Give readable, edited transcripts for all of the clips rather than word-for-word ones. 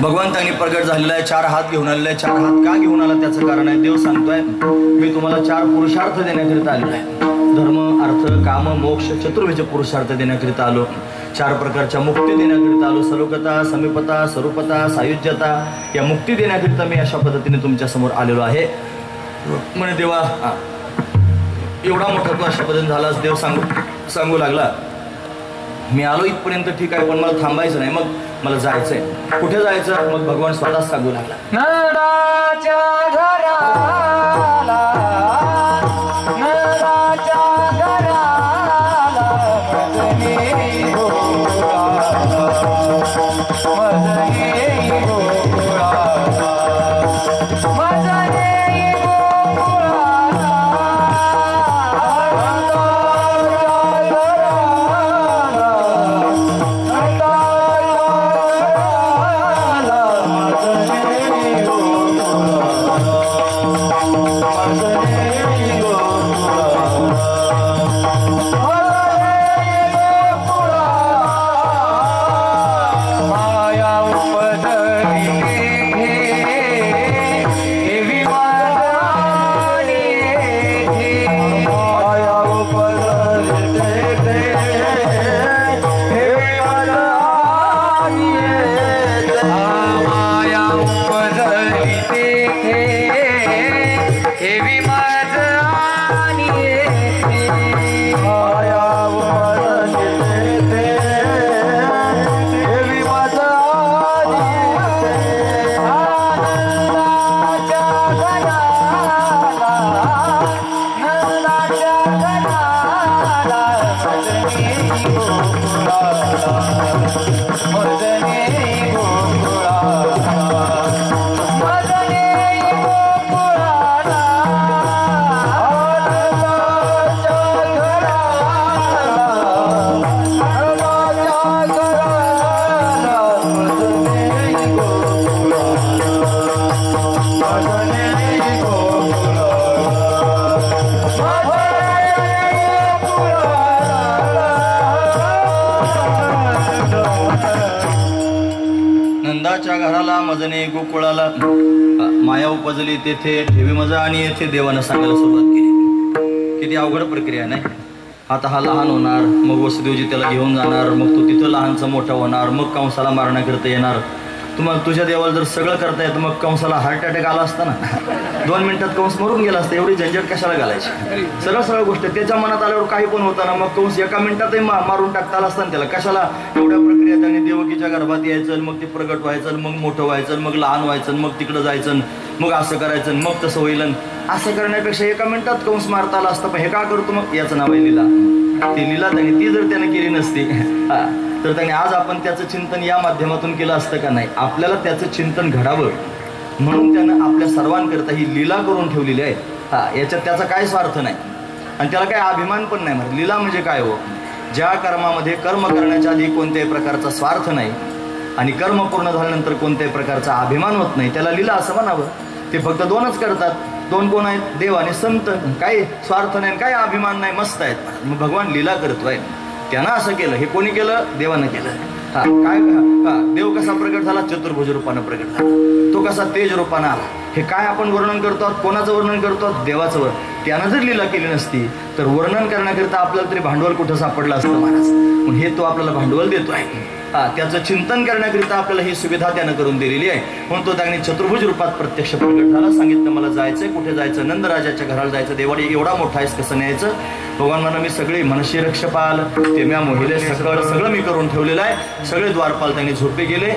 भगवंतांनी प्रगट झालेला आहे, 4 हात घेऊन आलेला आहे. 4 हात का घेऊन आला त्याचं कारण आहे. देव सांगतोय मी तुम्हाला 4 पुरुषार्थ देण्याकरिता आलेलो आहे. धर्म, अर्थ, काम, मोक्ष, चतुर्विध पुरुषार्थ देण्याकरिता आलो. 4 प्रकारच्या मुक्ती देण्याकरिता आलो. सलोकता, समीपता, स्वरूपता, सायुज्यता या मुक्ती देण्याकरिता मी अशा पद्धतीने तुमच्या समोर आलेलो आहे. म्हणे देवा एवढा मोठा तो अशा पद्धतीने झालाच. देव सांगू लागला मी आलो इथपर्यंत ठीक आहे, पण मला थांबायचं नाही, मग मला जायचंय. कुठे जायचं? मग भगवान स्वतःच सांगू लागला. नळाच्या घराला, नळाच्या घराला मदने गोकुळाला, मदने गोकुळाला, मदने गोकुळाला. नंदाच्या घराला मजने गोकुळाला माया उपजली तेथे ठेवी मजा आणि येथे देवानं सांगायला सुरुवात केली. किती अवघड प्रक्रिया नाही. आता हा लहान होणार, मग वसुदेवजी त्याला घेऊन जाणार, मग तो तिथं लहानचा मोठा होणार, मग कंसाला मारण्याकरता येणार. तुम्हाला तुझ्या देवाला जर सगळं करता येतं मग कंसाला हार्ट अटॅक आला असता ना, 2 मिनिटात कंस मरून गेला असता. एवढी झंझट कशाला घालायची? सरळ गोष्ट त्याच्या मनात आल्यावर काही पण होता ना, मग कंस एका मिनिटातही मारून टाकता आला असता ना त्याला. कशाला एवढ्या प्रक्रिया? त्याने देवकीच्या गर्भात यायचं, मग ते प्रगट व्हायचं, मग मोठं व्हायचं, मग लहान व्हायचं, मग तिकडं जायचं, मग असं करायचं, मग तसं होईल. असं करण्यापेक्षा एका मिनिटात कंस मारता आला असता. पण हे का करतो? मग याचं नाव आहे लीला. ती लीला ती जर त्याने केली नसती तर त्याने आज आपण त्याचं चिंतन या माध्यमातून केलं असतं का? नाही. आपल्याला त्याचं चिंतन घडावं म्हणून त्यानं आपल्या सर्वांकरता ही लीला करून ठेवलेली आहे. याच्यात त्याचा काय स्वार्थ नाही आणि त्याला काय अभिमान पण नाही. म्हणजे लीला म्हणजे काय हो? ज्या कर्मामध्ये कर्म करण्याच्या आधी कोणत्याही प्रकारचा स्वार्थ नाही आणि कर्म पूर्ण झाल्यानंतर कोणत्याही प्रकारचा अभिमान होत नाही, त्याला लीला असं म्हणावं. ते फक्त 2च करतात. 2 कोण आहेत? देव आणि संत. काही स्वार्थ नाही, काही अभिमान नाही, मस्त आहेत. मग भगवान लीला करतोय. त्यानं असं केलं. हे कोणी केलं? देवानं केलं. काय देव कसा प्रगट झाला? चतुर्भुज रूपानं प्रगट झाला. तो कसा? तेज रूपानं आला. हे काय आपण वर्णन करतो? कोणाचं वर्णन करतो? देवाचं. त्यानं जर लीला केली नसती तर वर्णन करण्याकरिता आपल्याला तरी भांडवल कुठं सापडलं असतं महाराज. पण हे तो आपल्याला भांडवल देतोय. त्याचं चिंतन करण्याकरिता आपल्याला ही सुविधा त्यानं करून दिलेली आहे. म्हणून तो त्याने चतुर्भुज रूपात प्रत्यक्ष प्रगट झाला. सांगितलं मला जायचंय. कुठे जायचं? नंदराजाच्या घराला जायचं. देवाडी एवढा मोठा आहेस कसं न्यायचं? भगवान म्हणा मी सगळी मनशी रक्षपाल तेम्या मोहिले सकळ सगळं मी करून ठेवलेलं आहे. सगळे द्वारपाल त्यांनी झोपे गेले.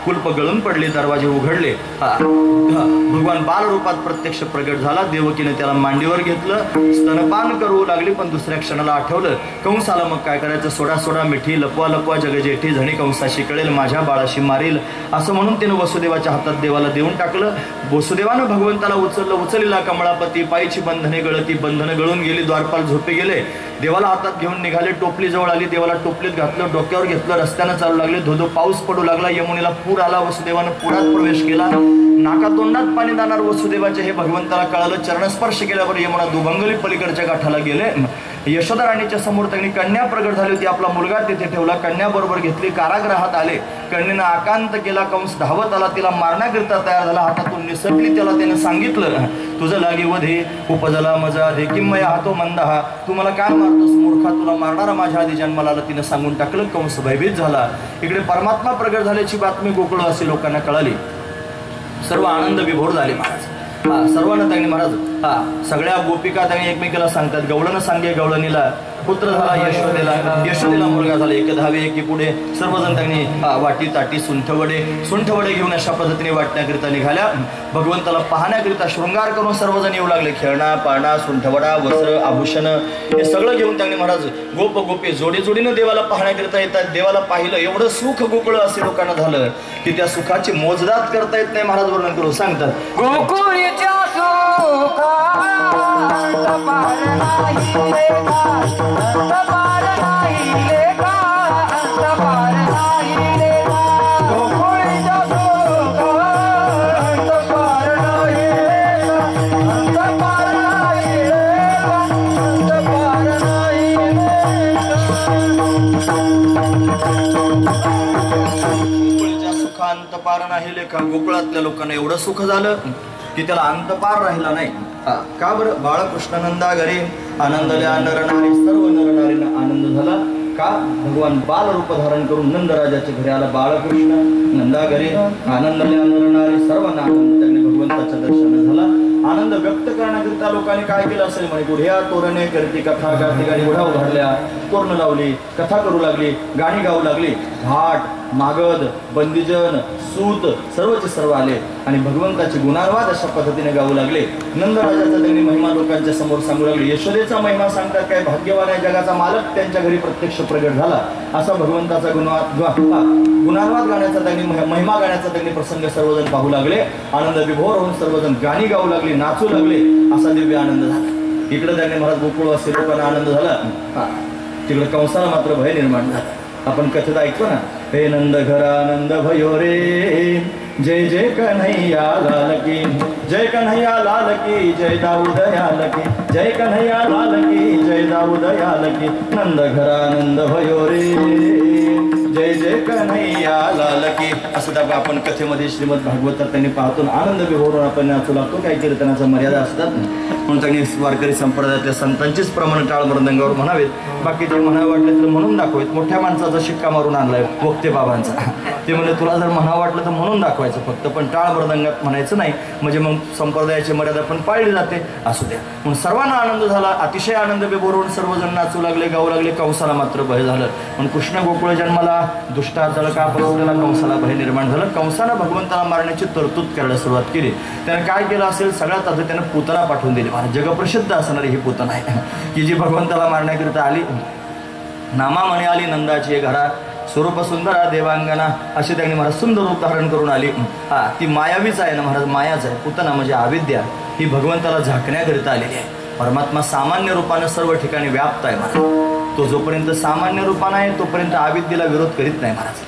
कुलप गळून पडले, दरवाजे उघडले. भगवान बाल रूपात प्रत्यक्ष प्रगट झाला. देवकीने त्याला मांडीवर घेतलं, स्तनपान करू लागली. पण दुसऱ्या क्षणाला आठवलं कंसाला. मग काय करायचं? सोडा सोडा मिठी, लपवा लपवा जगजेठी, झणी कंसाशी कळेल, माझ्या बाळाशी मारेल, असं म्हणून त्यानं वसुदेवाच्या हातात देवाला देऊन टाकलं. वसुदेवानं भगवंताला उचललेला कमळापती, पायची बंधने गळती, बंधनं गळून गेली. द्वारपाल झोपे गेले. देवाला हातात घेऊन निघाले. टोपली जवळ आली. देवाला टोपलीत घातलं, डोक्यावर घेतलं. रस्त्यानं चालू लागले. धोधो पाऊस पडू लागला. यमुनेला पूर आला. वसुदेवानं पुरात प्रवेश केला. नाकातोंडात पाणी जाणार वसुदेवाचे हे भगवंताला कळालं. चरणस्पर्श केल्यावर यमुना दुभंगली पलीकडच्या गाठाला गेले. यशोदा राणीच्या समोर त्यांनी कन्या प्रगट झाली होती. आपला मुलगा तिथे ठेवला, कन्या बरोबर घेतली, कारागृहात आले. कन्येनं आकांत केला, कंस धावत आला, तिला मारण्याकरिता तयार झाला. हातातून निसटली, त्याला त्याने सांगितलं, तुझं लागी वधे उपजला मजा दे किंमया हातो मंदहा, तू मला काय मारतोस मूर्खा, तुला मारणारा माझ्या आधी जन्माला आला. तिनं सांगून टाकलं. कंस भयभीत झाला. इकडे परमात्मा प्रगट झाल्याची बातमी गोकुळवासी लोकांना कळाली. सर्व आनंद विभोर झाले महाराज. सर्वांना त्यांनी महाराज सगळ्या गोपिका त्यांनी एकमेकाला सांगतात. गवळण सांगे गवळणीला पुत्र झाला, यशोदेला मुलगा झाला. एक धावे एकी पुढे सर्वजण त्यांनी वाटी ताटी सुंठवडे घेऊन अशा पद्धतीने वाटण्याकरिता निघाल्या. भगवंताला पाहण्याकरिता शृंगार करून सर्वजण येऊ लागले. खेळणा पाळणा सुंठवडा वस्त्र आभूषण हे सगळं घेऊन त्यांनी महाराज गोप गोपी जोडीनं देवाला पाहण्याकरिता येतात. देवाला पाहिलं, एवढं सुख गोकुळ असे लोकांना झालं की त्या सुखाची मोजदात करता येत नाही. महाराज वर्णन करून सांगतात, गोकुळच्या सुखांत पार नाही लेखा. गोकुळातल्या लोकांना एवढं सुख झालं की त्याला अंतपार राहिला नाही. का बरं? बाळकृष्णानंदा घरी आनंदल्या नरनारी, सर्व नरनारींना आनंद झाला. का? भगवान बाल रूप धारण करून नंदराजाच्या घरी आला. बाळकृष्ण नंदा घरी आनंदल्या नरनारी, सर्वांना आनंद. त्यांनी भगवंताचं दर्शन झाला. आनंद व्यक्त करण्याकरिता लोकांनी काय केलं असेल म्हणे, गुढ्या तोरणे करती कथा गाती, गाणी गुढ्या उभारल्या, तोरण लावली, कथा करू लागली, गाणी गाऊ लागली. घाट मागध बंदीजन सूत सर्वचे सर्व आले आणि भगवंताचे गुणानुवाद अशा पद्धतीने गाऊ लागले. नंदराजाचा त्यांनी महिमा लोकांच्या समोर सांगू लागले. यशोदेचा महिमा सांगतात, काय भाग्यवान आहे, जगाचा मालक त्यांच्या घरी प्रत्यक्ष प्रगट झाला. असा भगवंताचा गुणानुवाद गाण्याचा त्यांनी महिमा गाण्याचा त्यांनी प्रसंग सर्वजण पाहू लागले. आनंद विभोर होऊन सर्वजण गाणी गाऊ लागले, नाचू लागले. असा दिव्य आनंद झाला. इकडे त्यांनी महाराज गोकुळवासी लोकांना आनंद झाला. तिकडे कंसाला मात्र भय निर्माण झाला. आपण कथेत ऐकतो ना, हे नंद घरानंद भयो रे, जय जय कन्हैया लाल की, जय कन्हैया लाल की, जय दाऊद याल की, जय कन्हैया लाल की, जय दाऊद याल की. नंद घरानंद भयो रे, जय जय कन्हैया लाल की. असं तर आपण कथेमध्ये श्रीमद भागवतात त्यांनी पाहतो. आनंद विभोरून आपण नाचू लागतो. काही कीर्तनाच्या मर्यादा असतात म्हणून त्यांनी वारकरी संप्रदायातल्या संतांचीच प्रमाण टाळ मृदंगावर म्हणावेत. बाकी ते म्हणावं वाटलं तर म्हणून दाखवायत. मोठ्या माणसाचा शिक्का मारून आणलाय वक्ते बाबांचा. ते म्हणजे तुला जर म्हणावं वाटलं तर म्हणून दाखवायचं फक्त, पण टाळ मृदंगात म्हणायचं नाही. म्हणजे मग संप्रदायाची मर्यादा पण पाळली जाते. असू द्या. म्हणून सर्वांना आनंद झाला. अतिशय आनंद विभोरून सर्वजण नाचू लागले, गाऊ लागले. कंसाला मात्र भय झालं. पण कृष्ण गोकुळ जन्माला दुष्टा जळकापासून कंसाला भय निर्माण झालं. कंसानं भगवंताला मारण्याची तरतूद करायला सुरुवात केली. त्यानं काय केलं असेल, सगळ्यात आधी त्यानं पुतना पाठवून दिली. जगप्रसिद्ध असणारी ही पुतना आहे की जी भगवंताला मारण्याकरिता आली. नामा म्हणे आली नंदाची घरा, स्वरूप सुंदरा देवांगना, अशी त्यांनी महाराज सुंदर रूप धारण करून आली. ती मायावीच आहे ना महाराज, मायाच आहे. पुतना म्हणजे अविद्या, ही भगवंताला झाकण्याकरिता आलेली आहे. परमात्मा सामान्य रूपानं सर्व ठिकाणी व्याप्त आहे महाराज. तो जोपर्यंत सामान्य रूपानं आहे तोपर्यंत अविद्येला विरोध करीत नाही महाराज.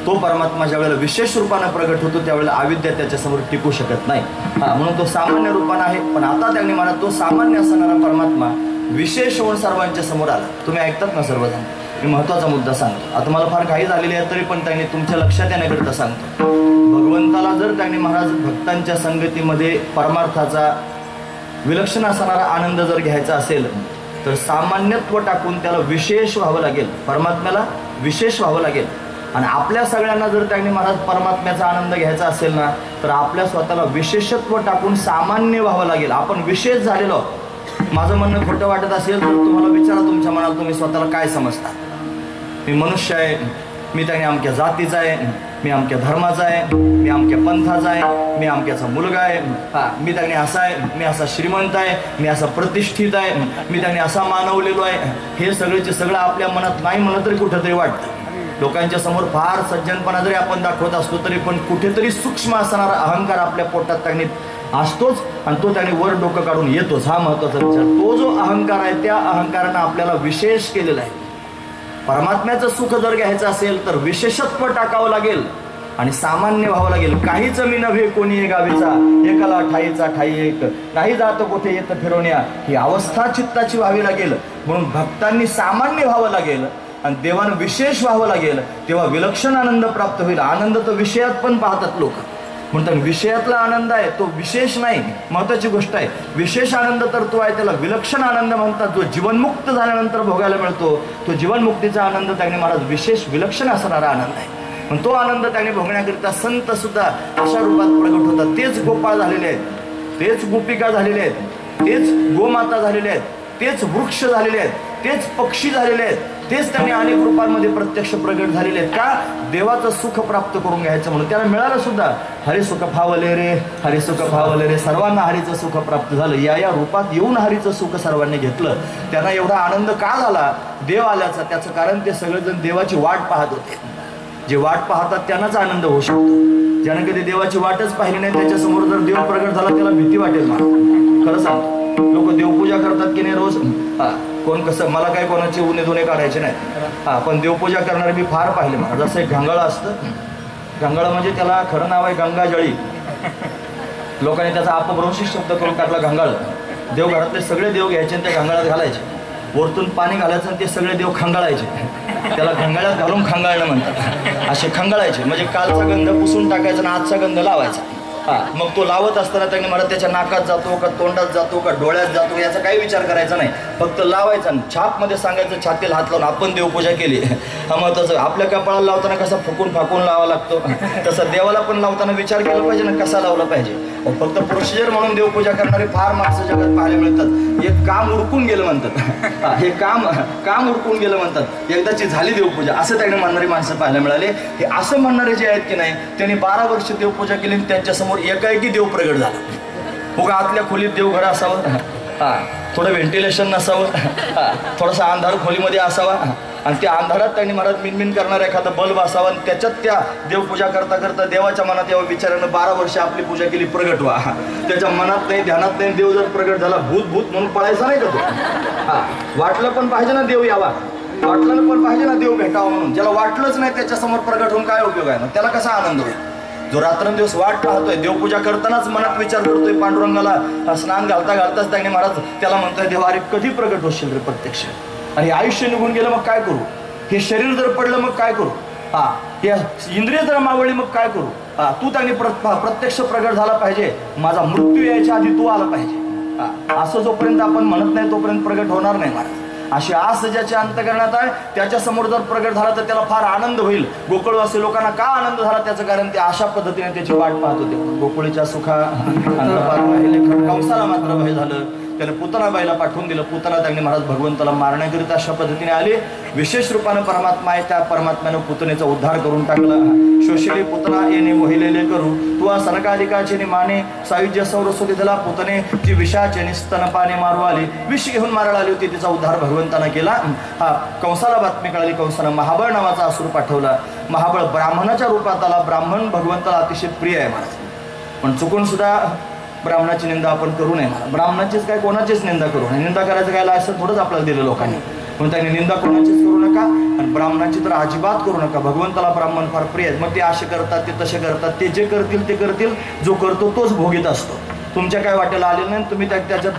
तो परमात्मा ज्या वेळेला विशेष रूपानं प्रगट होतो त्यावेळेला अविद्या त्याच्यासमोर टिकू शकत नाही. म्हणून तो सामान्य रूपानं आहे. पण आता त्यांनी म्हणा तो सामान्य असणारा परमात्मा विशेष होऊन सर्वांच्या समोर आला. तुम्ही ऐकतात ना सर्वजण. मी महत्वाचा मुद्दा सांगतो. आता मला फार घाई झालेली आहे तरी पण त्यांनी तुमच्या लक्षात येण्याकरिता सांगतो. भगवंताला जर त्यांनी महाराज भक्तांच्या संगतीमध्ये परमार्थाचा विलक्षण असणारा आनंद जर घ्यायचा असेल तर सामान्यत्व टाकून त्याला विशेष व्हावं लागेल. परमात्म्याला विशेष व्हावं लागेल. आणि आपल्या सगळ्यांना जर त्यांनी महाराज परमात्म्याचा आनंद घ्यायचा असेल ना तर आपल्या स्वतःला विशेषत्व टाकून सामान्य व्हावं लागेल. आपण विशेष झालेलो. माझं म्हणणं खोटं वाटत असेल तर तुम्हाला विचारा तुमच्या मनात, तुम्ही स्वतःला काय समजता. मी मनुष्य आहे, मी त्याने अमक्या जातीचा आहे, मी अमक्या धर्माचा आहे, मी अमक्या पंथाचा आहे, मी अमक्याचा मुलगा आहे, मी त्याने असा आहे, मी असा श्रीमंत आहे, मी असा प्रतिष्ठित आहे, मी त्याने असा मानवलेलो आहे. हे सगळेचे सगळं आपल्या मनात नाही म्हणत तरी कुठंतरी वाटतं. लोकांच्या समोर फार सज्जनपणा जरी आपण दाखवत असतो तरी पण कुठेतरी सूक्ष्म असणारा अहंकार आपल्या पोटात त्यांनी असतोच आणि तो त्याने वर डोकं काढून येतोच. हा महत्वाचा विचार. तो जो अहंकार आहे त्या अहंकारानं आपल्याला विशेष केलेला आहे. परमात्म्याचं सुख जर घ्यायचं असेल तर विशेषत्व टाकावं लागेल. आणि सामान्य व्हावं लागेल. काहीच मी नव्हे कोणी गावीचा, एकाला ठाईचा ठाई एक, नाही जात कोठे येत फिरवण्या, ही अवस्था चित्ताची व्हावी लागेल. म्हणून भक्तांनी सामान्य व्हावं लागेल आणि देवानं विशेष व्हावं लागेल, तेव्हा विलक्षण आनंद प्राप्त होईल. आनंद तर विषयात पण पाहतात लोक, म्हणतात विषयातला आनंद आहे तो विशेष नाही. महत्वाची गोष्ट आहे, विशेष आनंद तर तो आहे, त्याला विलक्षण आनंद म्हणतात. जो जीवनमुक्त झाल्यानंतर भोगायला मिळतो तो जीवनमुक्तीचा आनंद त्याने महाराज विशेष विलक्षण असणारा आनंद आहे. पण तो आनंद त्याने भोगण्याकरिता संत सुद्धा अशा रूपात प्रगट होतात. तेच गोपाळ झालेले आहेत, तेच गोपिका झालेले आहेत, तेच गोमाता झालेले आहेत, तेच वृक्ष झालेले आहेत, तेच पक्षी झालेले आहेत, तेच त्यांनी अनेक रूपांमध्ये प्रत्यक्ष प्रगट झालेले आहेत. का? देवाचं सुख प्राप्त करून घ्यायचं म्हणून. त्याला मिळालं सुद्धा, हरी सुख फावले रे, हरी सुख फावले रे. सर्वांना हरीचं सुख प्राप्त झालं. या रूपात येऊन हरीचं सुख सर्वांनी घेतलं. त्यांना एवढा आनंद का झाला देव आल्याचा? त्याचं कारण ते सगळेजण देवाची वाट पाहत होते. जे वाट पाहतात त्यांनाच आनंद होऊ शकतो. ज्यानं कधी देवाची वाटच पाहिली नाही त्याच्यासमोर जर देव प्रगट झाला त्याला भीती वाटेल. मला खरं सांगतो, लोक देवपूजा करतात की नाही रोज. कोण कसं, मला काय कोणाचे उन्हे धुणे काढायचे नाही. पण देवपूजा करणारे मी फार पाहिले. मला जसं एक घंगाळ असतं, घंगाळ म्हणजे त्याला खरं नाव आहे गंगाजळी. लोकांनी त्याचा अपभ्रंशित शब्द करून टाकला घंगाळ. देवघरातले सगळे देव घ्यायचे आणि त्या घंगाळात घालायचे, वरतून पाणी घालायचं आणि ते सगळे देव खंगाळायचे. त्याला खंगाळ्यात घालून खंगाळणं म्हणतात. असे खंगाळायचे म्हणजे कालचा गंध पुसून टाकायचा आणि आजचा गंध लावायचा. मग तो लावत असताना त्यांनी मला त्याच्या नाकात जातो का तोंडात जातो का डोळ्यात जातो याचा काही विचार करायचा नाही. फक्त लावायचा. छापमध्ये सांगायचं छातीला हात लावून आपण देवपूजा केली. महत्वाचं आपल्या कपाळाला लावताना कसा फुकून फाकून लावा लागतो तसं देवाला पण लावताना विचार केला पाहिजे ना कसा लावला पाहिजे. फक्त प्रोसिजर म्हणून देवपूजा करणारे फार माणसं जगात पाहायला मिळतात. एक काम उरकून गेलं म्हणतात, हे काम उरकून गेलं म्हणतात, एकदाची झाली देवपूजा असं त्याने म्हणणारी माणसं पाहायला मिळाले. हे असं म्हणणारे जे आहेत की नाही त्यांनी 12 वर्ष देवपूजा केली आणि त्यांच्यासमोर एकाएकी देव प्रगट झाला. उगा आतल्या खोलीत देवघर असावं, थोडं व्हेंटिलेशन नसावं, थोडासा अंधार खोलीमध्ये असावा आणि त्या अंधारात त्यांनी महाराज मिनमिन करणारा एखादा बल्ब असावा आणि त्याच्यात त्या देवपूजा करता करता देवाच्या मनात यावं विचारानं 12 वर्ष आपली पूजा केली प्रगट व्हा. त्याच्या मनात नाही ध्यानात नाही देव जर प्रगट झाला भूत म्हणून पळायचा नाही का तो. वाटलं पण पाहिजे ना देव यावा, वाटलं पण पाहिजे ना देव भेटावा म्हणून. ज्याला वाटलंच नाही त्याच्यासमोर प्रगट होऊन काय उपयोग आहे? मग त्याला कसा आनंद होईल? जो रात्रंदिवस वाट पाहतोय, देवपूजा करतानाच मनात विचार करतोय, पांडुरंगाला स्नान घालताच त्याने महाराज त्याला म्हणतोय देवा अरे कधी प्रगट होशील रे प्रत्यक्ष. आणि आयुष्य निघून गेलं मग काय करू? हे शरीर जर पडलं मग काय करू? हे इंद्रिय जर मावळली मग काय करू? तू त्याने प्रत्यक्ष प्रगट झाला पाहिजे. माझा मृत्यू यायच्या आधी तू आला पाहिजे. असं जोपर्यंत आपण म्हणत नाही तोपर्यंत प्रगट होणार नाही महाराज. अशी आस ज्याच्या अंतकरणात आहे त्याच्या समोर जर प्रगट झाला तर त्याला फार आनंद होईल. गोकुळवासी लोकांना का आनंद झाला त्याचं कारण ते अशा पद्धतीने त्याची वाट पाहत होते. गोकुळीच्या सुखा कंसाला मात्र भय झालं. त्याने पुतनाबाईला पाठवून दिलं. पुतना त्यांनी महाराज भगवंताला मारण्याकरिता अशा पद्धतीने आले. विशेष रूपानं परमात्मा आहे, त्या परमात्म्यानं पुतनेचा उद्धार करून टाकला. शोषिले पुतना येणे मोहिलेले करू तू सनकाधिकाचे माने सायुज्य सौरस्वती दिला पुतने जी विषाचे स्तनपाने मारू आली. विष घेऊन मारायला आली होती, तिचा उद्धार भगवंतानं केला. कंसाला बातमी कळाली. कंसानं महाबळ नावाचा असुर पाठवला. महाबळ ब्राह्मणाच्या रूपात आला. ब्राह्मण भगवंताला अतिशय प्रिय आहे महाराज. पण चुकून सुद्धा ब्राह्मणाची निंदा आपण करू नये. ब्राह्मणाचीच काय कोणाचीच निंदा करू नये. निंदा करायचं काय असं थोडंच आपल्याला दिलं लोकांनी. म्हणून त्यांनी निंदा कोणाचीच करू नका आणि ब्राह्मणाची तर अजिबात करू नका. भगवंताला ब्राह्मण फार प्रिय आहेत. मग ते असे करतात ते तसे करतात, ते जे करतील ते करतील. जो करतो तोच भोगीत असतो. तुमच्या काय वाटेला आलेलं नाही, तुम्ही त्याच्यात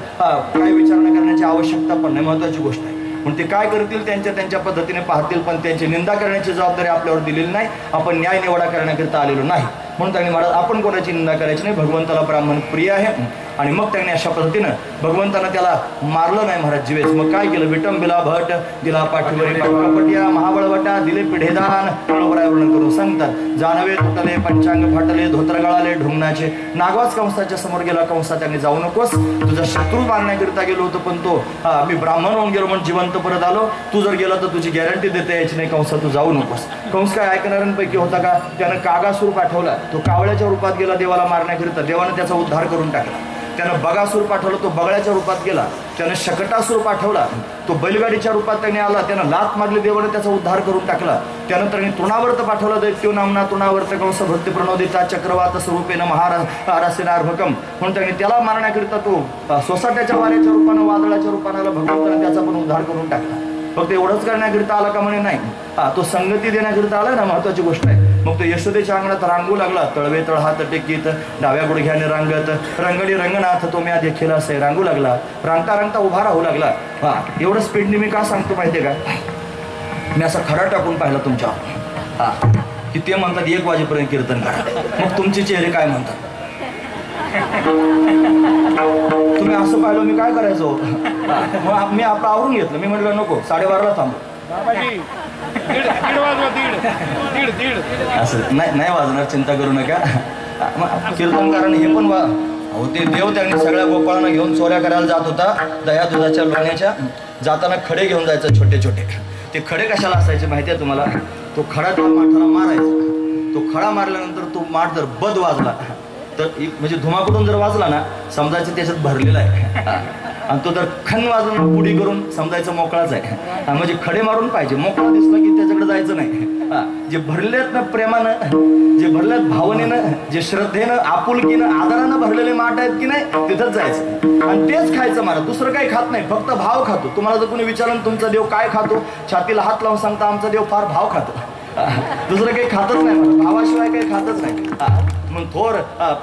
काय विचारणा करण्याची आवश्यकता पण नाही. महत्वाची गोष्ट आहे. पण ते काय करतील त्यांच्या पद्धतीने पाहतील, पण त्यांची निंदा करण्याची जबाबदारी आपल्यावर दिलेली नाही. आपण न्याय निवाडा करण्याकरिता आलेलो नाही. म्हणून त्यांनी महाराज आपण कोणाची निंदा करायची नाही. भगवंताला ब्राह्मण प्रिय आहे. आणि मग त्यांनी अशा पद्धतीनं भगवंतानं त्याला मारलं नाही महाराज जीवेस. मग काय केलं? विटंबिला भट दिला पाठीवरी पाटकापटिया महाबळवटा दिले पिढेदान वर्णन करून सांगतात. जानवे तुटले पंचांग फाटले धोत्र गळाले ढुंगणाचे. नागवाच कंसाच्या समोर गेला. कंसा त्यांनी जाऊ नकोस, तुझा शत्रू मारण्याकरिता गेलो होतो पण तो मी ब्राह्मण होऊन गेलो म्हणून जिवंत परत आलो. तू जर गेला तर तुझी गॅरंटी देता यायची नाही. कंसा तू जाऊ नकोस. कंस काय ऐकणाऱ्यांपैकी होता का? त्यानं कागासूर पाठवला. तो कावळ्याच्या रूपात गेला देवाला मारण्याकरिता. देवानं त्याचा उद्धार करून टाकला. त्यानं बगासूर पाठवला. तो बगळ्याच्या रूपात गेला. त्यानं शकटासूर पाठवला. तो बैलगाडीच्या रूपात त्याने आला. त्यानं लात मारली. देवाने त्याचा उद्धार करून टाकला. त्यानंतर त्यांनी तृणावर्त पाठवला. दैत्यो नामना तृणावर्त कंस भक्ती प्रणोदिता चक्रवात स्वरूपेन महारासेनार्भकम म्हणून त्यांनी त्याला मारण्याकरिता तो सोसाट्याच्या वाऱ्याच्या रूपानं वादळाच्या रूपानं भगवंताने त्याचा पण उद्धार करून टाकला. फक्त एवढंच करण्याकरिता आला का म्हणे नाही. तो संगती देण्याकरिता आला ना, महत्वाची गोष्ट आहे. मग तो यशोदेच्या अंगणात रांगू लागला, तळवे तळ हात टेकीत डाव्या गुडघ्याने रांगत रंगडी रंगनाथ तो म्या देखील असे रांगू लागला. रांगता रांगता उभा राहू लागला. एवढं स्पीडने मी का सांगतो माहितीये का, मी असा खरा टाकून पाहिला तुमच्या की ते म्हणतात 1 वाजेपर्यंत कीर्तन करा. मग तुमचे चेहरे काय म्हणतात? तुम्ही असं पाहिलं मी काय करायचो. मग मी आपलं आवरून घेतलं. मी म्हटलं नको 12:30ला थांबू. असं नाही वाजणार, चिंता करू नका. कीर्तनकाराने हे पण अहो ते देव त्यांनी सगळ्या गोपाळांना घेऊन चोऱ्या करायला जात होता दह्या दुधाच्या लोण्याच्या. जाताना खडे घेऊन जायचं छोटे छोटे. ते खडे कशाला असायचे माहिती आहे तुम्हाला? तो खडा त्या माठाला मारायचा. तो खडा मारल्यानंतर तो माठ जर बद वाजला तर म्हणजे धुमाकूटून जर वाजला ना समजायचं त्याच्यात भरलेला आहे. आणि तो जर खन वाजून पुढी करून समजायचं मोकळाच आहे. म्हणजे खडे मारून पाहिजे. मोकळा दिसला की त्याच्याकडे जायचं नाही. जे भरलेत ना प्रेमानं, जे भरलेत भावनेनं, जे श्रद्धेनं आपुलकीनं आदरानं भरलेले माठ आहेत की नाही तिथंच जायचं आणि तेच खायचं. मला दुसरं काही खात नाही, फक्त भाव खातो. तुम्हाला जर कोणी विचारलं तुमचा देव काय खातो, छातीला हात लावून सांगता आमचा देव फार भाव खातो. दुसरं काही खातच नाही, मला भावाशिवाय काही खातच नाही. मग थोर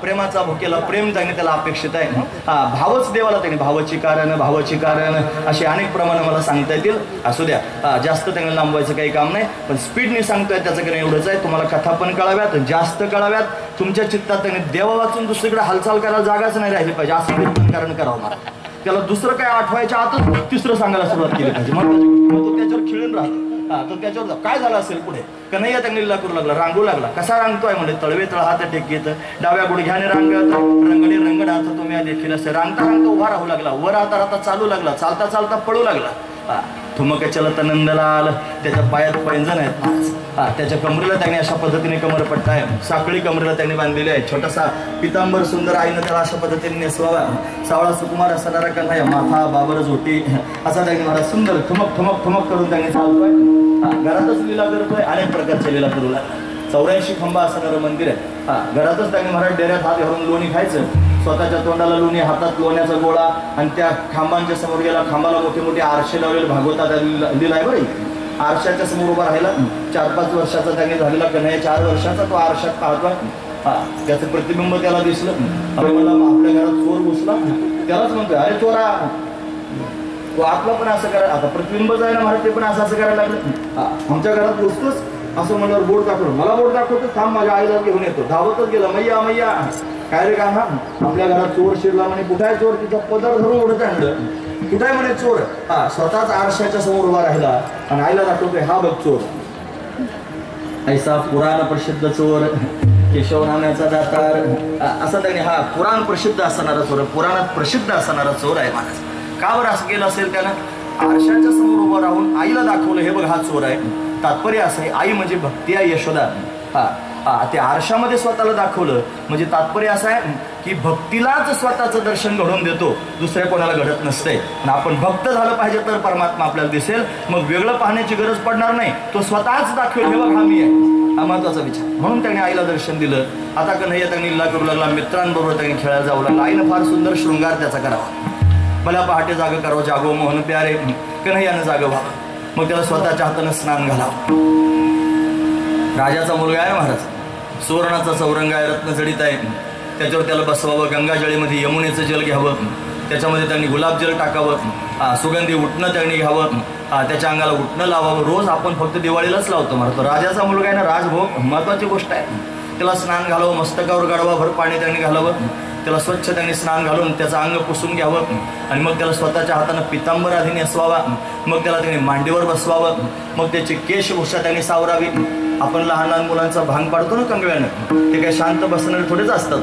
प्रेमाचा भुकेला प्रेम त्याने त्याला अपेक्षित आहे. भावच देवाला त्याने भावाची कारण असे अनेक प्रमाणे मला सांगता येतील. असू द्या, जास्त त्याने लांबवायचं काही काम नाही. पण स्पीडने सांगतोय त्याचं काही एवढंच आहे, तुम्हाला कथा पण कळाव्यात, जास्त कळाव्यात. तुमच्या चित्तात त्याने देवा वाचून दुसरीकडे हालचाल करायला जागाच नाही राहिली पाहिजे असं कीर्तनकारण करावं. मला त्याला दुसरं काय आठवायच्या आतच तिसरं सांगायला सुरुवात केली पाहिजे. मग तो त्याच्यावर खिळून राहतो. तो त्याच्यावर काय झालं असेल पुढे कन्हैया त्यांनी लीला करू लागला, रांगू लागला. कसा रांगतोय म्हणजे तळवे तळ हात टेकीत डाव्या गुडघ्याने रांगत रंगडी रंगनाथ तो म्या देखील असे रांगता रांगता उभा राहू लागला. वर आता राहता चालू लागला, चालता चालता पळू लागला. थुमक चलत नंदलाल. त्याच्या पायात पैंजण आहेत. त्याच्या कमरेला त्याने अशा पद्धतीने कमरपट्टा आहे. साखळी कमरेला त्याने बांधलेली आहे. छोटासा पितांबर सुंदर आईनं त्याला अशा पद्धतीने नेसवावा. सावळा सुकुमार असणारा कन्हैया माथा बाबर झोटी असा त्याने मला सुंदर ठुमक ठुमक ठुमक करून त्याने चालतोय. घरातच लीला करतोय, अनेक प्रकारच्या लीला करू लागला. 84 खंबा असणारं मंदिर आहे. घरातच त्याने मराठी डेऱ्यात हात घालून लोणी खायचं. स्वतःच्या तोंडाला लोणी, हातात लोण्याचा गोळा आणि त्या खांबांच्या समोर गेला. खांबाला मोठे मोठे आरशे लावलेले भागवतात लिहिला आहे बरं. आरशाच्या समोर उभा राहिला. 4-5 वर्षाचा त्याने झालेला कन्हैया 4 वर्षाचा तो आरशात पाहतोय. त्याचं प्रतिबिंब त्याला दिसलं. अरे मला आपल्या घरात चोर घुसला. त्यालाच म्हणतोय अरे चोरा, तो आपला पण असं करा. आता प्रतिबिंब जायला महाराज ते पण असं करायला लागलं. आमच्या घरात घुसतोच असं म्हणल्यावर बोट दाखवलं. मला बोट दाखवतो, थांब माझ्या आईला घेऊन येतो. धावतच गेला. मैया मैया काय रे का ना आपल्या घरात चोर शिरला म्हणे. कुठे चोर? तिचा पदर धरून उडत आणलं. कुठे म्हणे चोर? स्वतःच आरशाच्या समोर उभा राहिला आणि आईला दाखवतोय हा बघ चोर. ऐसा पुराण प्रसिद्ध चोर केशव नाम्याचा दातार असं त्याने हा पुराण प्रसिद्ध असणारा चोर, पुराणात प्रसिद्ध असणारा चोर आहे महाराज. का बरं असं केलं असेल त्यानं? आरशाच्या समोर उभं राहून आईला दाखवलं हे बघ हा चोर आहे. तात्पर्य असं आहे आई म्हणजे भक्ती आहे यशोदा. त्या आरशामध्ये स्वतःला दाखवलं म्हणजे तात्पर्य असं आहे की भक्तीलाच स्वतःचं दर्शन घडवून देतो, दुसऱ्या कोणाला घडत नसतंय. आणि आपण भक्त झालं पाहिजे तर परमात्मा आपल्याला दिसेल. मग वेगळं पाहण्याची गरज पडणार नाही. तो स्वतःच दाखवेल हे बघ हा मी आहे. हा महत्वाचा विचार. म्हणून त्याने आईला दर्शन दिलं. आता कन्हैया त्यांनी लीला करू लागला. मित्रांबरोबर त्यांनी खेळायला जाऊ लागला. आईनं फार सुंदर शृंगार त्याचा करावा. मला पहाटे जागं करावं, जागो मोहन प्यारे. कन्हैयानं जागं व्हावं. मग त्याला स्वतःच्या हातानं स्नान घालावं. राजाचा मुलगा आहे महाराज. सुवर्णाचा चौरंग आहे, रत्न जडित आहे. त्याच्यावर त्याला बसवावं. गंगाजळीमध्ये यमुनेचं जल घ्यावं. त्याच्यामध्ये त्यांनी गुलाबजल टाकावं. सुगंधी उठणं त्यांनी घ्यावं. त्याच्या अंगाला उठणं लावावं. रोज आपण फक्त दिवाळीलाच लावतो महाराज. राजाचा मुलगा आहे ना, राजभोग महत्वाची गोष्ट आहे. त्याला स्नान घालावं. मस्तकावर गडवाभर पाणी त्यांनी घालावं. त्याला स्वच्छ त्यांनी स्नान घालून त्याचं अंग पुसून घ्यावं. आणि मग त्याला स्वतःच्या हातानं पितांबर आधी नेसवावा. मग त्याला त्यांनी मांडीवर बसवावं. मग त्याची केशभूषा त्यांनी सावरावी. आपण लहान लहान मुलांचा भांग पाडतो ना कंगव्यानं, ते काही शांत बसणारे थोडेच असतात.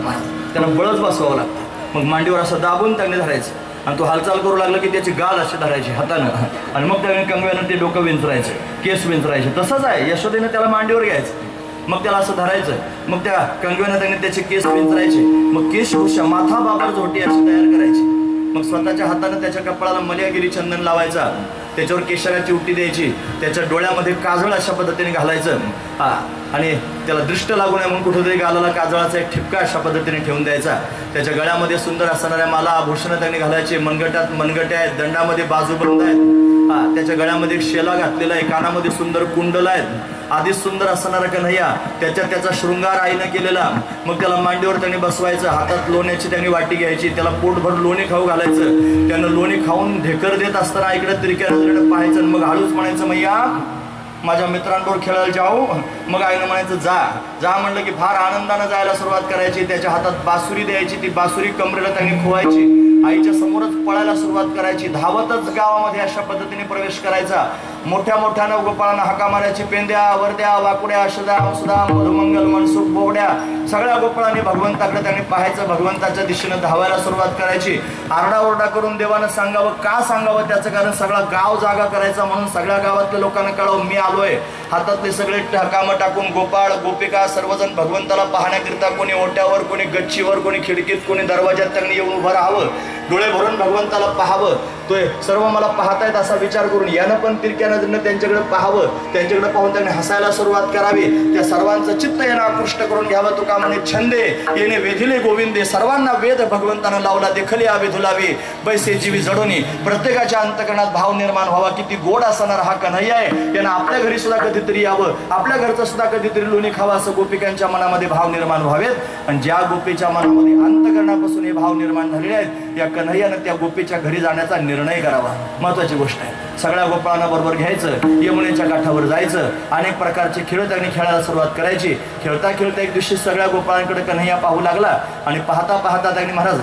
त्यांना बळच बसवावं लागतं. मग मांडीवर असं दाबून त्यांनी धरायचं आणि तो हालचाल करू लागला की त्याची गाल अशी धरायची हातानं. आणि मग त्याने कंगव्यानं ते डोकं विंचरायचं, केस विंचरायचे. तसंच आहे यशोदेनं त्याला मांडीवर घ्यायचं. मग त्याला असं धरायचं. मग त्या कंगव्यानं त्याने त्याचे केस विंचरायचे. मग केशभूषा माथा बाबर झोटी अशी तयार करायची. मग स्वतःच्या हातानं त्याच्या कपाळाला मल्यागिरी चंदन लावायचा. त्याच्यावर केशराची उटी द्यायची, त्याच्या डोळ्यामध्ये काजळ अशा पद्धतीने घालायचं आणि त्याला दृष्ट लागू नये म्हणून कुठेतरी गालाला काजळाचा एक ठिपका अशा पद्धतीने ठेवून द्यायचा. त्याच्या गळ्यामध्ये सुंदर असणाऱ्या माला आभूषणं त्यांनी घालायचे. मनगटात मनगटे आहेत, दंडामध्ये बाजूबंद आहेत, त्याच्या गळ्यामध्ये एक शेला घातलेला आहे, कानामध्ये सुंदर कुंडल आहेत, आधीच सुंदर असणारा कन्हैया, त्याचा शृंगार आईनं केलेला. मग त्याला मांडीवर त्यांनी बसवायचं, हातात लोण्याची त्यांनी वाटी घ्यायची, त्याला पोटभर लोणी खाऊ घालायचं. त्यानं लोणी खाऊन ढेकर देत असताना इकडे तिरक्या नजरेनं पाहायचं. मग हळूच म्हणायचं, मैया माझ्या मित्रांबरोबर खेळायला जाऊ. मग आईनं म्हणायचं जा जा. म्हणलं की फार आनंदानं जायला सुरुवात करायची. त्याच्या हातात बासुरी द्यायची, ती बासुरी कमरेला त्यांनी खोवायची, आईच्या समोरच पळायला सुरुवात करायची. धावतच गावामध्ये अशा पद्धतीने प्रवेश करायचा. मोठ्या मोठ्यानं गोपाळांना हाका मारायची. पेंद्या, वरद्या, वाकुड्या, अशदा, सुदा, मधुमंगल, मनसुख, बोबड्या सगळ्या गोपाळांनी भगवंताकडे त्यांनी पाहायचं. भगवंताच्या दिशेनं धावायला सुरुवात करायची. आरडाओरडा करून देवानं सांगावं. का सांगावं त्याचं कारण सगळा गाव जागा करायचा म्हणून सगळ्या गावातल्या लोकांना कळावं मी आलोय. हातातले सगळे कामं टाकून गोपाळ गोपिका सर्वजण भगवंताला पाहण्याकरिता, कोणी ओट्यावर, कोणी गच्चीवर, कोणी खिडकीत, कोणी दरवाज्यात त्यांनी येऊन उभं राहावं, डोळे भरून भगवंताला पाहावं. तो सर्व मला पाहतायत असा विचार करून यानं पण तिरक्या नजरेनं त्यांच्याकडे पाहावं. त्यांच्याकडे पाहून त्यांनी हसायला सुरुवात करावी. त्या सर्वांचं चित्त यानं आकृष्ट करून घ्यावं. तुका म्हणे छंदे येणे वेधिले गोविंदे, सर्वांना वेद भगवंतानं लावला देखले आवे धुलावे बैसे जीवी जडोनी. प्रत्येकाच्या अंतकरणात भाव निर्माण व्हावा. किती गोड असणार हा कन्हैया आहे, यानं आपल्या घरी सुद्धा कधीतरी यावं, आपल्या घरचं सुद्धा कधीतरी लोणी खावं, असं गोपिकांच्या मनामध्ये भाव निर्माण व्हावेत. आणि ज्या गोपीच्या मनामध्ये अंतकरणापासून हे भाव निर्माण झालेले आहेत, या कन्हैयानं त्या गोपीच्या घरी जाण्याचा निर्णय करावा. महत्वाची गोष्ट आहे. सगळ्या गोपाळांना बरोबर घ्यायचं, यमुनेच्या काठावर जायचं, अनेक प्रकारचे खेळ त्यांनी खेळायला सुरुवात करायची. खेळता खेळता एक दिवशी सगळ्या गोपाळांकडे कन्हैया पाहू लागला आणि पाहता पाहता त्यांनी महाराज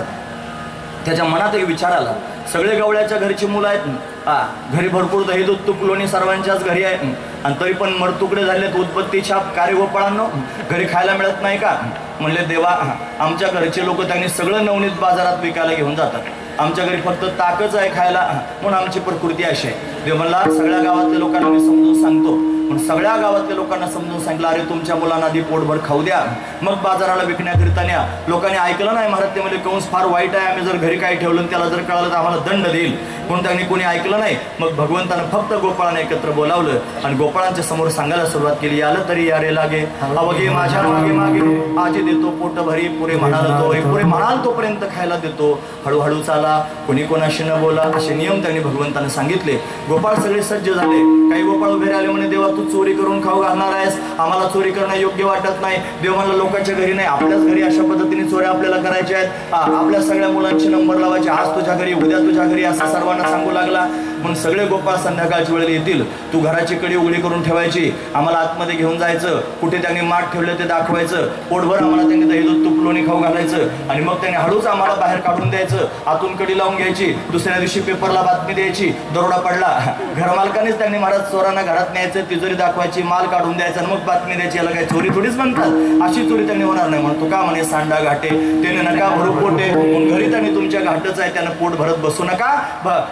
त्याच्या मनात एक विचार आला. सगळे गवळ्याच्या घरची मुलं आहेत, घरी भरपूर दही दूध तूप लोणी सर्वांच्याच घरी आहे, आणि तरी पण मरतुकडे झालेत, उत्पत्ती छाप कार्य गोपाळांनो घरी खायला मिळत नाही का? म्हणले देवा आमच्या घरचे लोक त्यांनी सगळं नवनीत बाजारात विकायला घेऊन जातात, आमच्या घरी फक्त ताकच आहे खायला, म्हणून आमची प्रकृती अशी आहे. देव म्हणला सगळ्या गावातल्या लोकांना मी समजून सांगतो. पण सगळ्या गावातल्या लोकांना समजून सांगितलं, अरे तुमच्या मुलांना आधी पोटभर खाऊ द्या, मग बाजाराला विकण्याकरिता न्या. लोकांनी ऐकलं नाही. महाराज ते म्हणजे कंस फार वाईट आहे, आम्ही जर घरी काही ठेवलं त्याला जर कळलं तर आम्हाला दंड देईल, म्हणून त्यांनी कोणी ऐकलं नाही. मग भगवंतानं फक्त गोपाळांना एकत्र बोलावलं आणि गोपाळांच्या समोर सांगायला सुरुवात केली. आलं तरी यारे लागे अवघे माझ्या मागे मागे, आजी देतो पोट भरी, पुरे म्हणाल तो पुरे म्हणाल तोपर्यंत खायला देतो, हळूहळू चाला, कोणी कोणाशी न बोला, असे नियम त्यांनी भगवंतानं सांगितले. गोपाळ सगळे सज्ज झाले. काही गोपाळ उभे राहिले, म्हणे देवा तू चोरी करून खाऊ घालणार आहेस, आम्हाला चोरी करणं योग्य वाटत नाही. देव म्हणला लोकांच्या घरी नाही, आपल्याच घरी अशा पद्धतीने चोऱ्या आपल्याला करायच्या आहेत, आपल्या सगळ्या मुलांचे नंबर लावायचे, आज तुझ्या घरी उद्या तुझ्या घरी, असं सर्वांना सांगू लागला. म्हणून सगळे गोपाळ संध्याकाळच्या वेळेला येतील, तू घराची कडी उघडी करून ठेवायची, आम्हाला आतमध्ये घेऊन जायचं, कुठे त्यांनी माठ ठेवले ते दाखवायचं, पोटभर आम्हाला त्यांनी दही दूध तूप लोणी खाऊ घालायचं, आणि मग त्यांनी हळूच आम्हाला बाहेर काढून द्यायचं, आतून कडी लावून घ्यायची. दुसऱ्या दिवशी पेपरला बातमी द्यायची, दरोडा पडला. घरमालकानेच त्यांनी महाराज चोरांना घरात न्यायचं, तिजोरी दाखवायची, माल काढून द्यायचा, आणि मग बातमी द्यायची. याला काही चोरी थोडीच म्हणतात, अशी चोरी त्यांनी होणार नाही. म्हणतो का म्हणे सांडा घाटे त्याने नका भरू पोटे, घरी त्यांनी तुमच्या घाटच आहे, त्यानं पोट भरत बसू नका,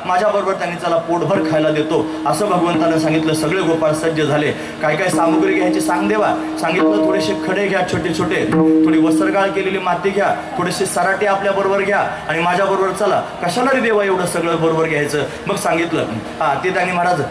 माझ्या बरोबर त्यांनी चला पोटभर खायला देतो, असं भगवंतानं सांगितलं. सगळे गोपाळ सज्ज झाले. काय काय सामुग्री घ्यायची सांग देवा. सांगितलं थोडेसे खडे घ्या छोटे छोटे, थोडी वस्त्रगाळ केलेली माती घ्या, थोडेसे सराटे आपल्या बरोबर घ्या, आणि माझ्या बरोबर चला. कशाला रे देवा एवढं सगळं बरोबर घ्यायचं? मग सांगितलं ते त्यांनी महाराज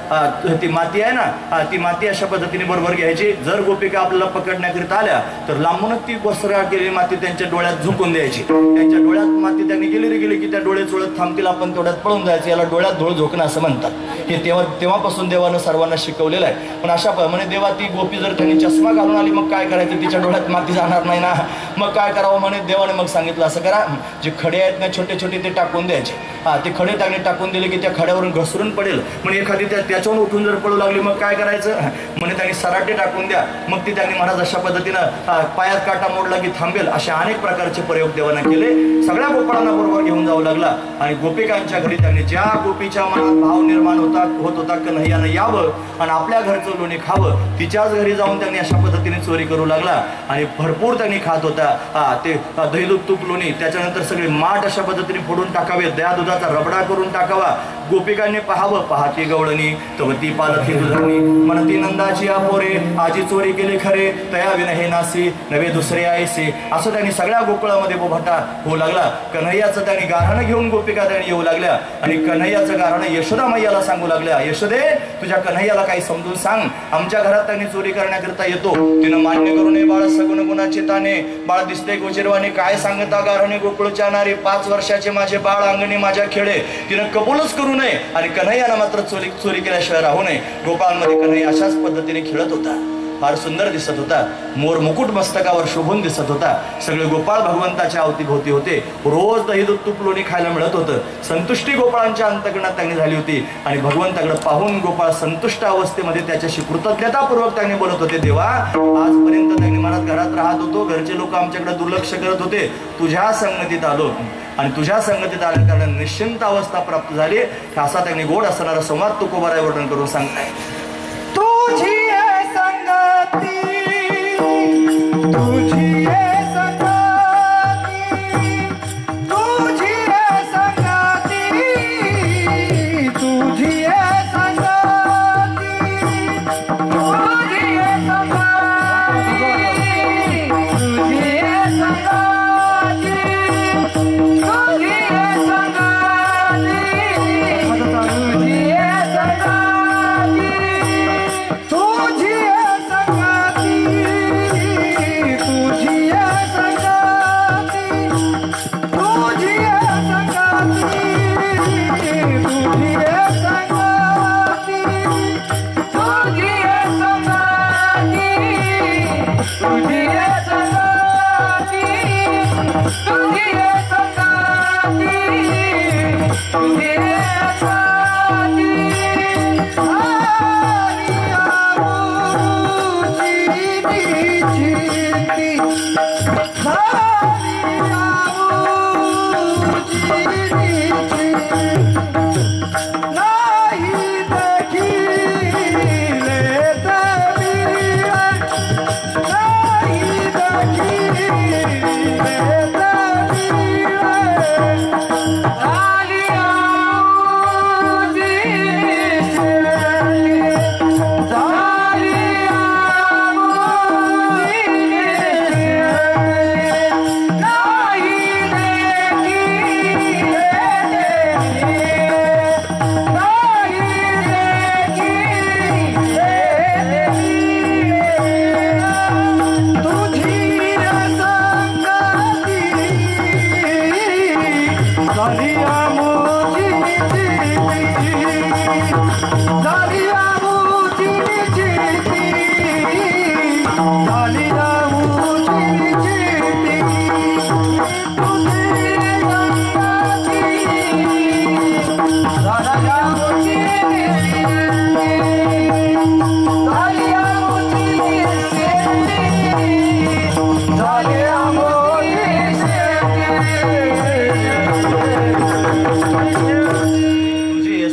ती माती आहे ना, ती माती अशा पद्धतीने बरोबर घ्यायची. जर गोपिका आपल्याला पकडण्याकरिता आल्या तर लांबूनच ती वस्त्रगाळ केलेली माती त्यांच्या डोळ्यात झुकून द्यायची. त्यांच्या डोळ्यात माती त्यांनी गेली रे गेली की त्या डोळे चोळत थांबतील, आपण तेवढ्यात पळून जायचं. याला डोळ्यात धूळ झोकणं असं म्हणतात. हे तेव्हापासून देवानं सर्वांना शिकवलेलं आहे. पण अशा म्हणे देवा ती गोपी जर त्यांनी चष्मा घालून आली मग काय करायचं? तिच्या डोळ्यात माती जाणार नाही ना, मग काय करावं? म्हणे देवाने मग सांगितलं असं करा, जे खडे आहेत ना छोटे छोटे ते टाकून द्यायचे. ते खडे त्यांनी टाकून दिले की त्या खड्यावरून घसरून पडेल. म्हणजे एखादी त्याच्यावरून उठून जर पडू लागली मग काय करायचं? म्हणे त्यांनी सराटे टाकून द्या. मग ती त्यांनी महाराज अशा पद्धतीनं पायात काटा मोडला की थांबेल, असे अनेक प्रकारचे प्रयोग देवानं केले. सगळ्या गोपाळांना बरोबर घेऊन जाऊ लागला आणि गोपिकांच्या घरी त्यांनी ज्या गोपीच्या मनात भाव निर्माण होत होता कन्हैयानं यावं आणि आपल्या घरचं लोणी खावं, तिच्याच घरी जाऊन त्यांनी अशा पद्धतीने चोरी करू लागला आणि भरपूर त्यांनी खात होता. ते दही दूध तूप लोणी, त्याच्यानंतर सगळे माठ अशा पद्धतीने फोडून टाकावे, दया दुधाचा रबडा करून टाकावा. गोपिकांनी पाहावं, पाहती गवळणी तवती पालथी दुधानी, म्हणती नंदाची आपोरे, आजी चोरी केले खरे, तया विनहे नासी नवे दुसरे आयसे. असं त्यांनी सगळ्या गोकुळामध्ये बोभाटा होऊ लागला. कन्हैयाचं त्यांनी गाऱ्हाणं घेऊन गोपिका त्यांनी येऊ लागल्या आणि कन्हैयाचं गाऱ्हाणं यशोदा यशोदा मैयाला सांगू लागल्या, यशोदे तुझ्या कन्हैयाला काही समजून सांग, आमच्या घरात त्यांनी चोरी करण्याकरिता येतो. तिनं मान्य करू नये बाळ सगुण गुणाचे ताने, बाळ दिसते गोचरवाने काय सांगता गारणे गोकुळच्या नारी, 5 वर्षाचे माझे बाळ अंगणी माझ्या खेळे. तिनं कबूलच करू नये आणि कन्हैयाला मात्र चोरी केल्याशिवाय राहू नये. गोपाळांमध्ये कन्हैया अशाच पद्धतीने खेळत होता, फार सुंदर दिसत होता, मोर मुकुट मस्तकावर शोभून दिसत होता. सगळे गोपाळ भगवंताच्या अवतीभोवती होते. रोज दही दूध तूप लोणी खायला मिळत होतं. संतुष्टी गोपाळांच्या अंतकरणात त्यांनी झाली होती आणि भगवंताकडे पाहून गोपाळ संतुष्ट अवस्थेमध्ये त्याच्याशी कृतज्ञतापूर्वक त्यांनी बोलत होते, देवा आजपर्यंत त्यांनी मला घरात राहत होतो, घरचे लोक आमच्याकडे दुर्लक्ष करत होते, तुझ्या संगतीत आलो आणि तुझ्या संगतीत आल्या कारण निश्चिंत अवस्था प्राप्त झाली. असा त्यांनी गोड असणारा संवाद तुकोबाराय वर्णन करून सांगताय. तुझी संगती तुझी संगती तुझी संगती तुझी संगती तुझी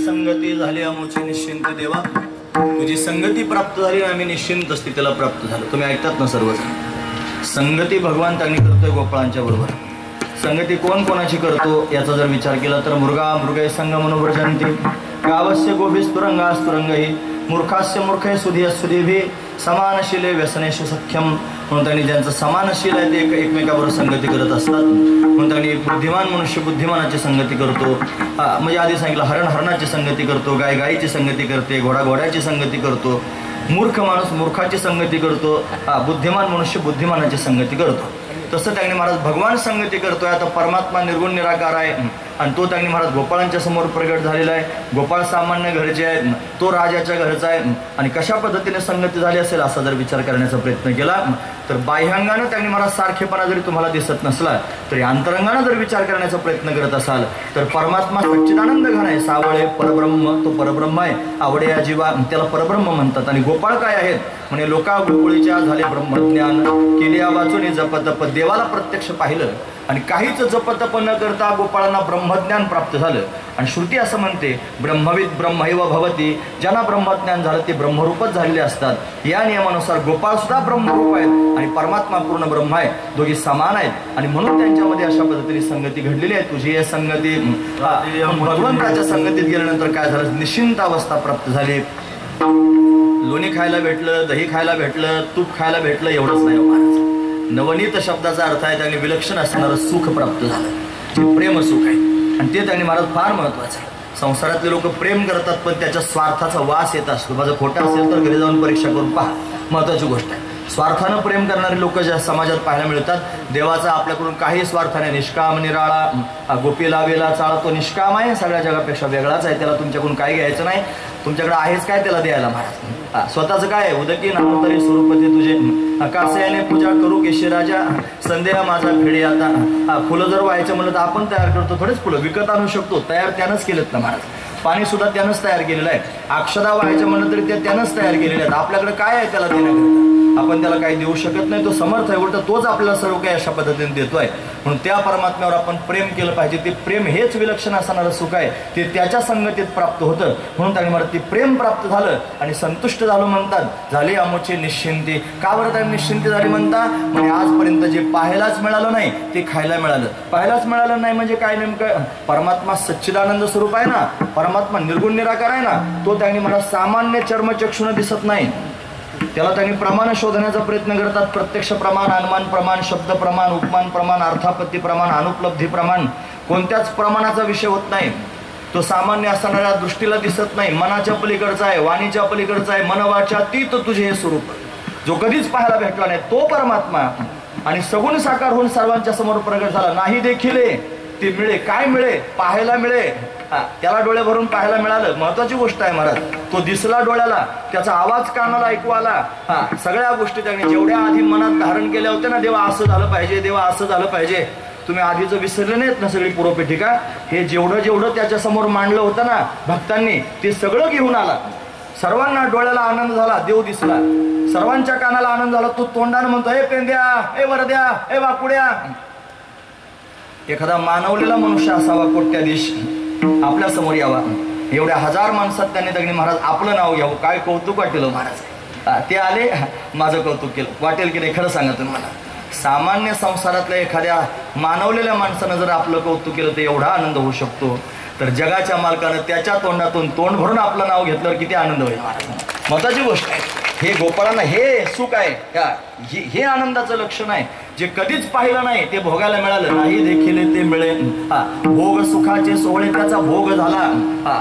संगती तुझी तुझी संगती प्राप्त झाली आणि आम्ही निश्चिंत स्थितीला प्राप्त झालो. तुम्ही ऐकतात ना सर्वजण, संगती भगवान त्यांनी करतोय गोपाळांच्या बरोबर. संगती कोण कोणाची करतो याचा जर विचार केला तर मृगा मृगे संग मनोव्रजंती, गावस्य गोभिस्तुरंगा स्तुरंगही, मूर्खास्य मूर्खे सुधी सुधीभी, समानशीले व्यसनेषु सख्यम. म्हणून त्यांनी ज्यांचं समानशील आहे ते एकमेकाबरोबर संगती करत असतात. म्हणून त्यांनी बुद्धिमान मनुष्य बुद्धिमानाची संगती करतो. म्हणजे आधी सांगितलं, हरण हरणाची संगती करतो, गाय गायीची संगती करते, घोडा घोड्याची संगती करतो, मूर्ख माणूस मूर्खाची संगती करतो, बुद्धिमान मनुष्य बुद्धिमानाची संगती करतो. तसं त्यांनी महाराज भगवान संगती करतोय. आता परमात्मा निर्गुण निराकार आहे आणि तो त्यांनी महाराज गोपाळांच्या समोर प्रगट झालेला आहे. गोपाळ सामान्य घरचे आहेत, तो राजाच्या घरचा आहे. आणि कशा पद्धतीने संगती झाली असेल असा जर विचार करण्याचा प्रयत्न केला तर बाह्यांगानं त्यांनी महाराज सारखेपणा जरी तुम्हाला दिसत नसला तरी अंतरंगानं जर विचार करण्याचा प्रयत्न करत असाल तर परमात्मा सच्चिदानंद घन आहे, सावळे परब्रह्म, तो परब्रह्म आहे. आवडे या जीवा त्याला परब्रह्म म्हणतात. आणि गोपाळ काय आहेत म्हणे, लोका गोकुळीच्या झाले ब्रह्मज्ञान, केली वाचून जपतप, देवाला प्रत्यक्ष पाहिलं आणि काहीच जपतप न करता गोपाळांना ब्रह्मज्ञान प्राप्त झालं. आणि श्रुती असं म्हणते, ब्रह्मविद ब्रह्मैव भवती, ज्यांना ब्रह्मज्ञान झालं ते ब्रह्मरूपच झालेले असतात. या नियमानुसार गोपाळ सुद्धा ब्रह्मरूप आहेत आणि परमात्मा पूर्ण ब्रह्म आहे, दोघी समान आहेत. आणि म्हणून त्यांच्यामध्ये अशा पद्धतीने संगती घडलेली आहे. तुझी संगती भगवंताच्या संगतीत गेल्यानंतर काय झालं, निश्चिंत अवस्था प्राप्त झाली. लोणी खायला भेटलं, दही खायला भेटलं, तूप खायला भेटलं, एवढंच नाही महाराज. नवनीत शब्दाचा अर्थ आहे त्यांनी विलक्षण असणारं सुख प्राप्त झालं, जे प्रेम सुख आहे. आणि ते त्यांनी महाराज फार महत्वाचं आहे. संसारातले लोक प्रेम करतात पण त्याच्या स्वार्थाचा वास येत असतो. माझं खोटं असेल तर घरी जाऊन परीक्षा करून पहा. महत्वाची गोष्ट आहे. स्वार्थानं प्रेम करणारे लोक ज्या समाजात पाहायला मिळतात. देवाचा आपल्याकडून काही स्वार्थ नाही. निष्काम निराळा गोपीला वेला चाळा तो निष्काम आहे. सगळ्या जगापेक्षा वेगळाच आहे. त्याला तुमच्याकडून काही घ्यायचं नाही. तुमच्याकडे आहेच काय त्याला द्यायला महाराज. स्वतःचं काय उदकी नाम तरी स्वरूपती तुझे कासयाने पूजा करू केशराजा संदेह माझा फेडे. आता फुलं जर व्हायचं म्हणलं तर आपण तयार करतो. थोडेच फुलं विकत आणू शकतो. तयार त्यानंच केलेत ना महाराज. पाणी सुद्धा त्यानंच तयार केलेलं आहे. अक्षदा व्हायचं म्हणलं तरी ते त्यानंच तयार केलेले आहेत. आपल्याकडे काय आहे त्याला देण्याकरिता. आपण त्याला काही देऊ शकत नाही. तो समर्थ आहे. उलट तोच आपल्याला सर्व काही अशा पद्धतीने देतोय. म्हणून त्या परमात्म्यावर आपण प्रेम केलं पाहिजे. ते प्रेम हेच विलक्षण असणारं सुख आहे. ते त्याच्या संगतीत प्राप्त होतं. म्हणून त्यांनी म्हणत ते प्रेम प्राप्त झालं आणि संतुष्ट झालो म्हणतात. झाले आमोचे निश्चिंती. का बरं त्यांनी निश्चिंती झाली म्हणता. म्हणजे आजपर्यंत जे पाहायलाच मिळालं नाही ते खायला मिळालं. पाहायलाच मिळालं नाही म्हणजे काय नेमकं. परमात्मा सच्चिदानंद स्वरूप आहे ना. परमात्मा निर्गुण निराकार आहे ना. तो त्यांनी मला सामान्य चर्मचक्षुने दिसत नाही. त्याला त्यांनी प्रमाण शोधण्याचा प्रयत्न करतात. प्रत्यक्ष प्रमाण, अनुमान प्रमाण, शब्द प्रमाण, उपमान प्रमाण, अर्थापत्ती प्रमाण, अनुपलब्धी प्रमाण. कोणत्याच प्रमाणाचा विषय होत नाही. तो सामान्य असणाऱ्या दृष्टीला दिसत नाही. मनाच्या पलीकडचा आहे. वाणीच्या पलीकडचा आहे. मनवाच्या तीत तुझे हे स्वरूप जो कधीच पाहायला भेटला नाही तो परमात्मा आणि सगुण साकार होऊन सर्वांच्या समोर प्रगट झाला. नाही देखील ते मिळे. काय मिळे. पाहायला मिळे. त्याला डोळे भरून पाहायला मिळालं. महत्वाची गोष्ट आहे महाराज. तो दिसला डोळ्याला. त्याचा आवाज कानाला ऐकू आला. सगळ्या गोष्टी त्याने जेवढ्या आधी मनात धारण केल्या होत्या ना. देवा असं झालं पाहिजे. देवा असं झालं पाहिजे. तुम्ही आधीचं विसरले नाहीत ना सगळी पूर्वपीठिका. हे जेवढं जेवढं त्याच्या समोर मांडलं होतं ना भक्तांनी ते सगळं घेऊन आला. सर्वांना डोळ्याला आनंद झाला. देव दिसला. सर्वांच्या कानाला आनंद झाला. तो तोंडानं म्हणतो हे पेंद्या, हे वरद्या, हे वाकुड्या. एखादा मानवलेला मनुष्य असावा कोट्याधीश आपल्या समोर यावा. एवढ्या हजार माणसात त्यांनी महाराज आपलं नाव घ्यावं. काय कौतुक वाटेल महाराज. ते आले. माझं कौतुक केलं. वाटेल की नाही खरं सांगा तुम्ही मला. सामान्य संसारातल्या एखाद्या मानवलेल्या माणसानं जर आपलं कौतुक केलं तर एवढा आनंद होऊ शकतो. तर जगाच्या मालकानं त्याच्या तोंडातून तोंड भरून आपलं नाव घेतल्यावर किती आनंद होईल महाराज. महत्वाची गोष्ट आहे. हे गोपाळांना हे सुख आहे. हे आनंदाचं लक्षण आहे. जे कधीच पाहिलं नाही ते भोगायला मिळालं. नाही देखील ते मिळे. भोग सुखाचे सोहळे त्याचा भोग झाला.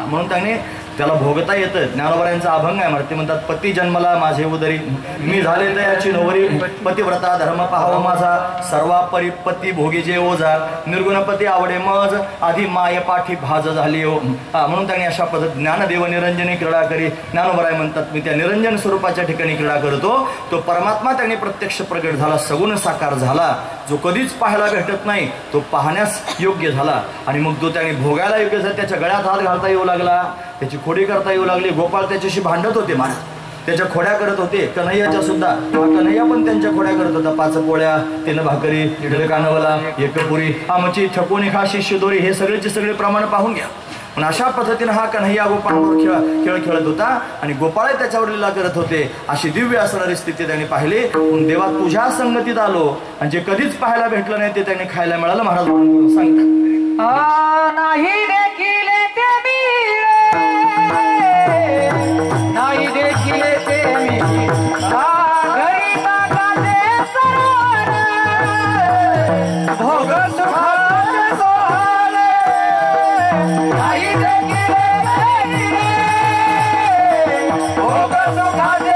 म्हणून त्याने त्याला भोगता येतं. ज्ञानोबरायांचा अभंग आहे. ते म्हणतात पती जन्मला माझे उदरी मी झाले तयाची नवरी. पतिव्रता धर्म पाहावा माझा सर्वा परिपती भोगी जे ओझा. निर्गुणपती आवडे मज आधी माय पाठी भाज झाली हो. म्हणून त्यांनी अशा पद्धत ज्ञानदेव निरंजनी क्रीडा करी. ज्ञानोबराय म्हणतात मी त्या निरंजन स्वरूपाच्या ठिकाणी क्रीडा करतो. तो परमात्मा त्यांनी प्रत्यक्ष प्रगट झाला. सगुण साकार झाला. जो कधीच पाहायला भेटत नाही तो पाहण्यास योग्य झाला. आणि मग तो त्याने भोगायला योग्य झाला. त्याच्या गळ्यात हात घालता येऊ लागला. त्याची खोडी करता येऊ लागली. गोपाळ त्याच्याशी भांडत होते महाराज. त्याच्या खोड्या करत होते. कन्हैयाच्या सुद्धा. कन्हैया पण त्यांच्या खोड्या करत होता. 5 पोळ्या 3 भाकरी इडले कानवला 1 पुरी आमची ठकोनी खा शिष्य दोरी. हे सगळेचे सगळे प्रमाण पाहून घ्या. पण अशा पद्धतीने हा कन्हैया गोपाळावर खेळ खेळत होता आणि गोपाळ त्याच्यावर लीला करत होते. अशी दिव्य असणारी स्थिती त्यांनी पाहिली. म्हणून देवा तुझ्या संगतीत आलो आणि जे कधीच पाहायला भेटलं नाही ते त्यांनी खायला मिळालं. महाराज सांगतात नाही देखील ते मिळे. नाही देखील ते मिळे. घरी टाकाचे सरोवर भोग सुखाचे सोहळे. नाही देखील ते मिळे. भोग सुखाचे